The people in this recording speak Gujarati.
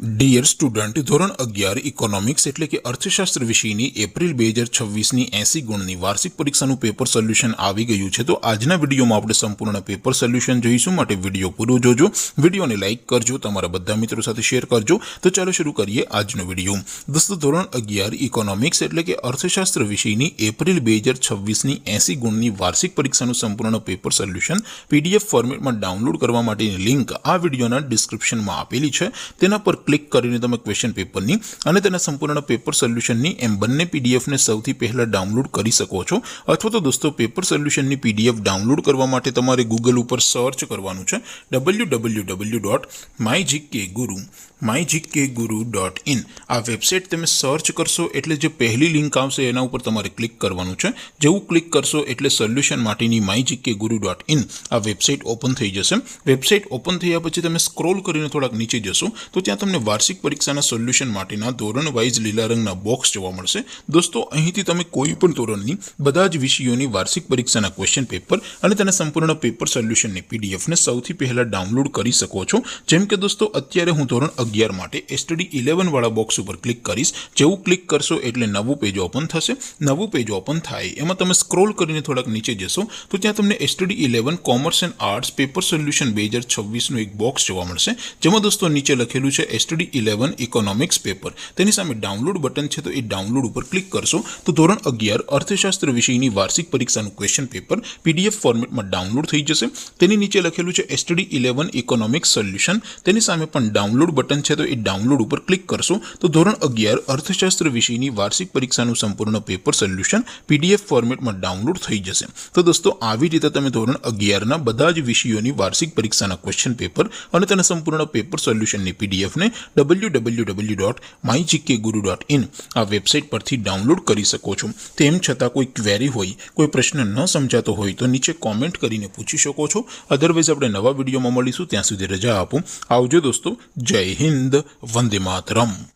ડિયર સ્ટુડન્ટ, ધોરણ 11 ઇકોનોમિક્સ એટલે કે અર્થશાસ્ત્ર વિષયની એપ્રિલ 2026ની 80 ગુણની વાર્ષિક પરીક્ષાનું પેપર સોલ્યુશન આવી ગયું છે। તો આજના વિડીયોમાં આપણે સંપૂર્ણ પેપર સોલ્યુશન જોઈશું, માટે વિડીયો પૂરો જોજો, વિડીયોને લાઇક કરજો, તમારા બધા મિત્રો સાથે શેર કરજો। તો ચાલો શરૂ કરીએ આજનો વિડીયો। દોસ્તો, ધોરણ 11 ઇકોનોમિક્સ એટલે કે અર્થશાસ્ત્ર વિષયની એપ્રિલ 2026ની 80 ગુણની વાર્ષિક પરીક્ષાનું સંપૂર્ણ પેપર સોલ્યુશન પીડીએફ ફોર્મેટમાં ડાઉનલોડ કરવા માટેની લિંક આ વિડીયોના ડિસ્ક્રિપ્શનમાં આપેલી છે। તેના પર ક્લિક કરીને તમે ક્વેશ્ચન પેપરની અને તેના સંપૂર્ણ પેપર સોલ્યુશનની એમ બંને પીડીએફને સૌથી પહેલા ડાઉનલોડ કરી શકો છો। અથવા તો દોસ્તો, પેપર સોલ્યુશનની પીડીએફ ડાઉનલોડ કરવા માટે તમારે ગૂગલ ઉપર સર્ચ કરવાનું છે www.mygkguru.in। આ વેબસાઇટ તમે સર્ચ કરશો એટલે જે પહેલી લિંક આવશે એના ઉપર તમારે ક્લિક કરવાનું છે। જેવું ક્લિક કરશો એટલે સોલ્યુશન માટેની mygkguru.in આ વેબસાઇટ ઓપન થઈ જશે। વેબસાઇટ ઓપન થયા પછી તમે સ્ક્રોલ કરીને થોડાક નીચે જશો તો ત્યાં તમને વાર્ષિક પરીક્ષાના સોલ્યુશન માટેના ધોરણ વાઇઝ લીલા રંગના બોક્સ જોવા મળશે। દોસ્તો, અહીંથી તમે કોઈ પણ ધોરણની બધા જ વિષયોની વાર્ષિક પરીક્ષાના ક્વેશ્ચન પેપર અને તેના સંપૂર્ણ પેપર સોલ્યુશનની પીડીએફને સૌથી પહેલા ડાઉનલોડ કરી શકો છો। જેમ કે દોસ્તો, અત્યારે હું ધોરણ 11 માટે સ્ટડી 11 વાળા બોક્સ ઉપર ક્લિક કરીશ। જેવું ક્લિક કરશો એટલે નવું પેજ ઓપન થશે। નવું પેજ ઓપન થાય એમાં તમે સ્ક્રોલ કરીને થોડાક નીચે જશો તો ત્યાં તમને study 11 commerce and arts paper solution 2026નું એક બોક્સ જોવા મળશે, જેમાં દોસ્તો નીચે લખેલું છે સ્ટડી 11 ઇકોનોમિક્સ પેપર। તેની સામે ડાઉનલોડ બટન છે, તો એ ડાઉનલોડ ઉપર ક્લિક કરશો તો ધોરણ 11 અર્થશાસ્ત્ર વિષયની વાર્ષિક પરીક્ષાનું ક્વેશ્ચન પેપર પીડીએફ ફોર્મેટમાં ડાઉનલોડ થઈ જશે। તેની નીચે લખેલું છે સ્ટડી 11 ઇકોનોમિક્સ સોલ્યુશન, તેની સામે પણ ડાઉનલોડ બટન છે, તો એ ડાઉનલોડ ઉપર ક્લિક કરશો તો ધોરણ 11 અર્થશાસ્ત્ર વિષયની વાર્ષિક પરીક્ષાનું સંપૂર્ણ પેપર સોલ્યુશન પીડીએફ ફોર્મેટમાં ડાઉનલોડ થઈ જશે। તો દોસ્તો, આવી રીતે તમે ધોરણ 11ના બધા જ વિષયોની વાર્ષિક પરીક્ષાના ક્વેશ્ચન પેપર અને તેના સંપૂર્ણ પેપર સોલ્યુશનની પીડીએફને www.mygkguru.in આ વેબસાઇટ પરથી ડાઉનલોડ કરી શકો છો। તેમ છતાં કોઈ ક્વેરી હોય, કોઈ પ્રશ્ન ન સમજાતો હોય તો નીચે કોમેન્ટ કરીને પૂછી શકો છો। અધરવાઇઝ આપણે નવા વિડીયોમાં મળીશું, ત્યાં સુધી રજા આપો। આવજો દોસ્તો, જય હિન્દ, વંદે માતરમ।